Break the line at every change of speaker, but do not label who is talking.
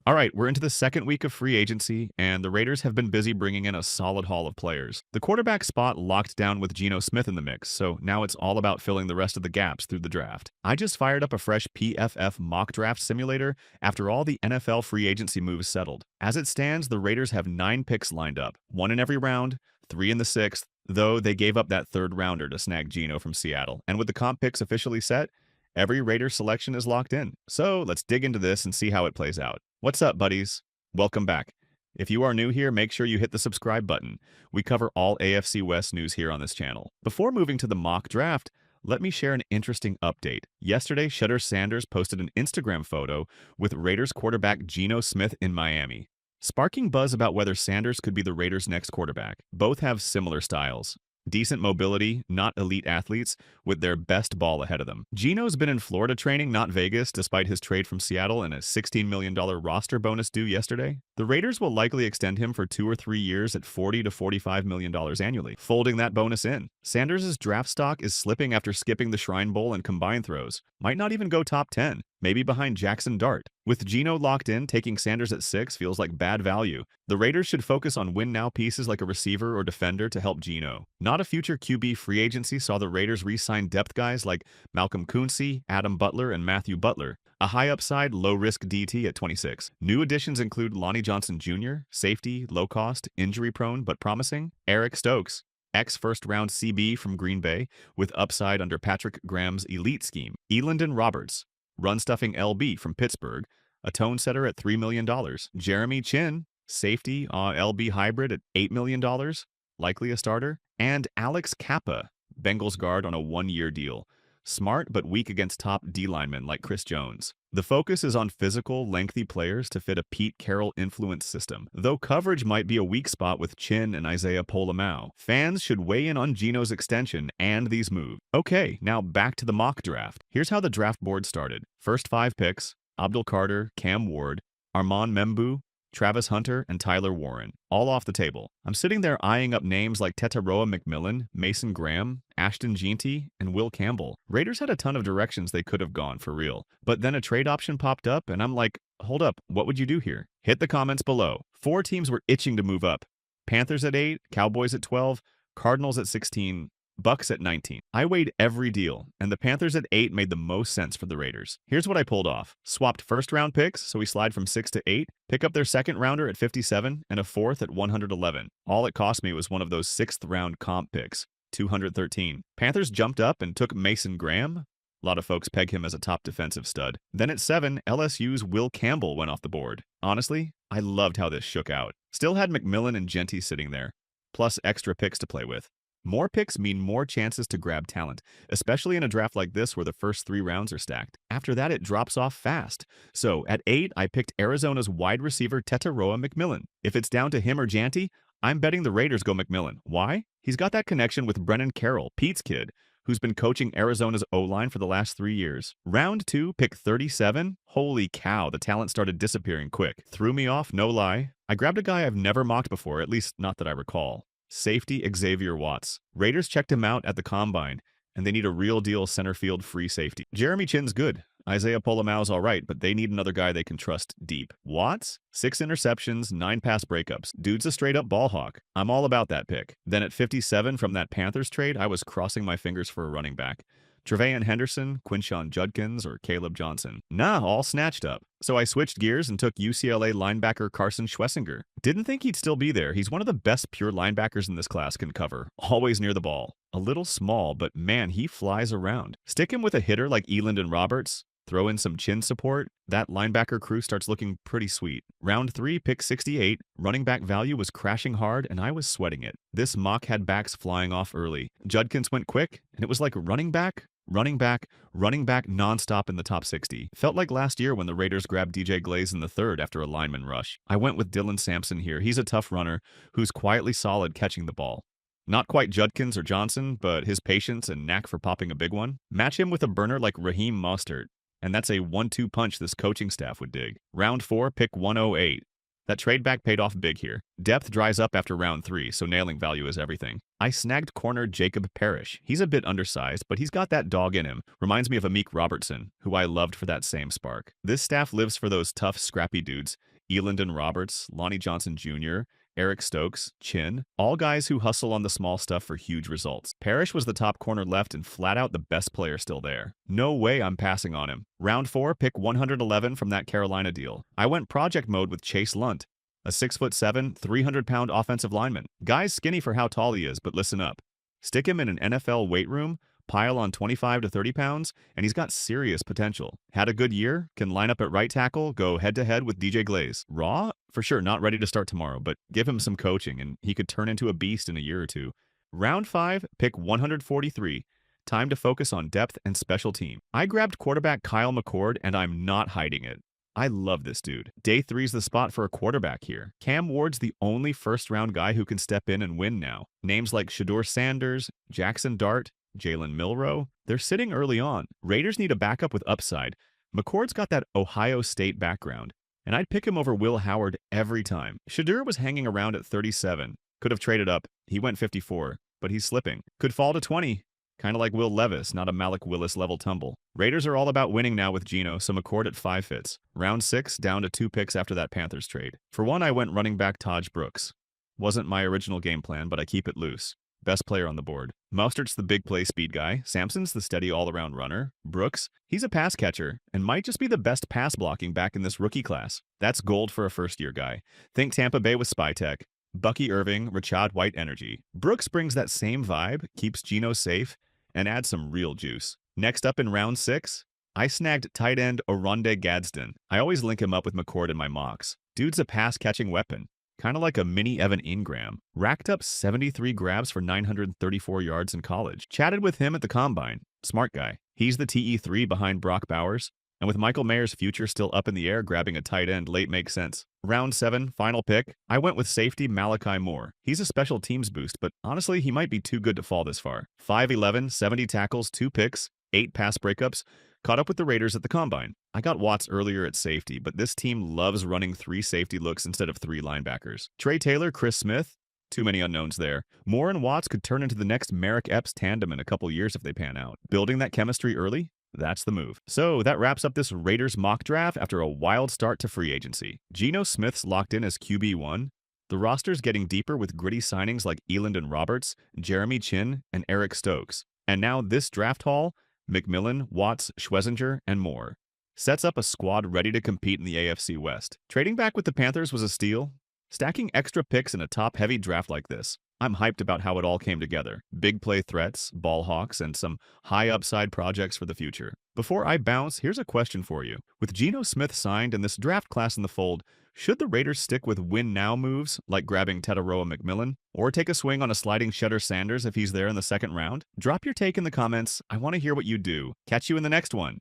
All right, we're into the second week of free agency, and the Raiders have been busy bringing in a solid haul of players. The quarterback spot locked down with Geno Smith in the mix, so now it's all about filling the rest of the gaps through the draft. I just fired up a fresh PFF mock draft simulator after all the NFL free agency moves settled. As it stands, the Raiders have 9 picks lined up, 1 in every round, 3 in the 6th, though they gave up that third rounder to snag Geno from Seattle. And with the comp picks officially set, every Raiders selection is locked in. So let's dig into this and see how it plays out. What's up, buddies? Welcome back. If you are new here, make sure you hit the subscribe button. We cover all AFC West news here on this channel. Before moving to the mock draft, let me share an interesting update. Yesterday, Shedeur Sanders posted an Instagram photo with Raiders quarterback Geno Smith in Miami, sparking buzz about whether Sanders could be the Raiders' next quarterback. Both have similar styles. Decent mobility, not elite athletes, with their best ball ahead of them. Geno's been in Florida training, not Vegas, despite his trade from Seattle and a $16 million roster bonus due yesterday. The Raiders will likely extend him for 2 or 3 years at $40 to $45 million annually, folding that bonus in. Sanders' draft stock is slipping after skipping the Shrine Bowl and combine throws. Might not even go top 10, maybe behind Jackson Dart. With Geno locked in, taking Sanders at 6 feels like bad value. The Raiders should focus on win-now pieces like a receiver or defender to help Geno. Not a future QB free agency saw the Raiders re-sign depth guys like Malcolm Kuncey, Adam Butler, and Matthew Butler, a high-upside, low-risk DT at 26. New additions include Lonnie Johnson Jr., safety, low-cost, injury-prone but promising, Eric Stokes, ex-first-round CB from Green Bay, with upside under Patrick Graham's elite scheme, Elandon Roberts, run-stuffing LB from Pittsburgh, a tone setter at $3 million, Jeremy Chinn, safety, LB hybrid at $8 million, likely a starter, and Alex Kappa, Bengals guard on a 1-year deal. Smart but weak against top D linemen like Chris Jones. The focus is on physical, lengthy players to fit a Pete Carroll influence system, though coverage might be a weak spot with Chinn and Isaiah Pola-Mao. Fans should weigh in on Geno's extension and these moves. Okay, now back to the mock draft. Here's how the draft board started. First 5 picks: Abdul Carter, Cam Ward, Armand Membu, Travis Hunter, and Tyler Warren, all off the table. I'm sitting there eyeing up names like Tetairoa McMillan, Mason Graham, Ashton Jeanty, and Will Campbell. Raiders had a ton of directions they could have gone for real, but then a trade option popped up, and I'm like, hold up, what would you do here? Hit the comments below. 4 teams were itching to move up. Panthers at 8, Cowboys at 12, Cardinals at 16, Bucks at 19. I weighed every deal, and the Panthers at 8 made the most sense for the Raiders. Here's what I pulled off. Swapped first-round picks, so we slide from 6 to 8, pick up their second-rounder at 57, and a 4th at 111. All it cost me was one of those 6th-round comp picks, 213. Panthers jumped up and took Mason Graham. A lot of folks peg him as a top defensive stud. Then at 7, LSU's Will Campbell went off the board. Honestly, I loved how this shook out. Still had McMillan and Jeanty sitting there, plus extra picks to play with. More picks mean more chances to grab talent, especially in a draft like this where the first 3 rounds are stacked. After that, it drops off fast. So at 8, I picked Arizona's wide receiver Tetairoa McMillan. If it's down to him or Jeanty, I'm betting the Raiders go McMillan. Why? He's got that connection with Brennan Carroll, Pete's kid, who's been coaching Arizona's O-line for the last 3 years. Round 2, pick 37. Holy cow, the talent started disappearing quick. Threw me off, no lie. I grabbed a guy I've never mocked before, at least not that I recall. Safety Xavier Watts. Raiders checked him out at the Combine, and they need a real deal center field free safety. Jeremy Chinn's good. Isaiah Pola-Mao's all right, but they need another guy they can trust deep. Watts? 6 interceptions, 9 pass breakups. Dude's a straight-up ball hawk. I'm all about that pick. Then at 57 from that Panthers trade, I was crossing my fingers for a running back. Trevayon Henderson, Quinshon Judkins, or Caleb Johnson. Nah, all snatched up. So I switched gears and took UCLA linebacker Carson Schwesinger. Didn't think he'd still be there. He's one of the best pure linebackers in this class can cover. Always near the ball. A little small, but man, he flies around. Stick him with a hitter like Elandon Roberts. Throw in some chin support, that linebacker crew starts looking pretty sweet. Round 3, pick 68, running back value was crashing hard and I was sweating it. This mock had backs flying off early. Judkins went quick, and it was like running back nonstop in the top 60. Felt like last year when the Raiders grabbed DJ Glaze in the 3rd after a lineman rush. I went with Dylan Sampson here. He's a tough runner who's quietly solid catching the ball. Not quite Judkins or Johnson, but his patience and knack for popping a big one. Match him with a burner like Raheem Mostert, and that's a 1-2 punch this coaching staff would dig. Round 4, pick 108. That trade back paid off big here. Depth dries up after round 3, so nailing value is everything. I snagged corner Jacob Parrish. He's a bit undersized, but he's got that dog in him. Reminds me of Amik Robertson, who I loved for that same spark. This staff lives for those tough, scrappy dudes. Elandon Roberts, Lonnie Johnson Jr., Eric Stokes, Chinn, all guys who hustle on the small stuff for huge results. Parrish was the top corner left and flat out the best player still there. No way I'm passing on him. Round 4, pick 111 from that Carolina deal. I went project mode with Chase Lunt, a 6'7", 300-pound offensive lineman. Guy's skinny for how tall he is, but listen up. Stick him in an NFL weight room, pile on 25 to 30 pounds, and he's got serious potential. Had a good year, can line up at right tackle, go head-to-head with DJ Glaze. Raw? For sure, not ready to start tomorrow, but give him some coaching, and he could turn into a beast in a year or two. Round 5, pick 143. Time to focus on depth and special team. I grabbed quarterback Kyle McCord, and I'm not hiding it. I love this dude. Day 3's the spot for a quarterback here. Cam Ward's the only first-round guy who can step in and win now. Names like Shedeur Sanders, Jackson Dart, Jalen Milroe, they're sitting early on. Raiders need a backup with upside. McCord's got that Ohio State background, and I'd pick him over Will Howard every time. Shedeur was hanging around at 37. Could have traded up. He went 54, but he's slipping. Could fall to 20. Kind of like Will Levis, not a Malik Willis-level tumble. Raiders are all about winning now with Geno, so McCord at 5 fits. Round 6, down to 2 picks after that Panthers trade. For one, I went running back Taj Brooks. Wasn't my original game plan, but I keep it loose. Best player on the board. Mostert's the big play speed guy. Sampson's the steady all-around runner. Brooks, he's a pass catcher and might just be the best pass blocking back in this rookie class. That's gold for a first-year guy. Think Tampa Bay with Spy Tech. Bucky Irving, Rashad White energy. Brooks brings that same vibe, keeps Geno safe, and adds some real juice. Next up in round 6, I snagged tight end Oronde Gadsden. I always link him up with McCord in my mocks. Dude's a pass-catching weapon. Kind of like a mini Evan Ingram. Racked up 73 grabs for 934 yards in college. Chatted with him at the Combine. Smart guy. He's the TE3 behind Brock Bowers. And with Michael Mayer's future still up in the air, grabbing a tight end late makes sense. Round 7, final pick. I went with safety Malachi Moore. He's a special teams boost, but honestly, he might be too good to fall this far. 5'11", 70 tackles, 2 picks, 8 pass breakups. Caught up with the Raiders at the Combine. I got Watts earlier at safety, but this team loves running 3 safety looks instead of 3 linebackers. Trey Taylor, Chris Smith, too many unknowns there. Moore and Watts could turn into the next Merrick Epps tandem in a couple years if they pan out. Building that chemistry early? That's the move. So that wraps up this Raiders mock draft after a wild start to free agency. Geno Smith's locked in as QB1. The roster's getting deeper with gritty signings like Elandon Roberts, Jeremy Chinn, and Eric Stokes. And now this draft haul, McMillan, Watts, Schwesinger, and more. Sets up a squad ready to compete in the AFC West. Trading back with the Panthers was a steal. Stacking extra picks in a top-heavy draft like this. I'm hyped about how it all came together. Big play threats, ball hawks, and some high-upside projects for the future. Before I bounce, here's a question for you. With Geno Smith signed and this draft class in the fold, should the Raiders stick with win-now moves, like grabbing Tetairoa McMillan, or take a swing on a sliding Shedeur Sanders if he's there in the second round? Drop your take in the comments. I want to hear what you do. Catch you in the next one.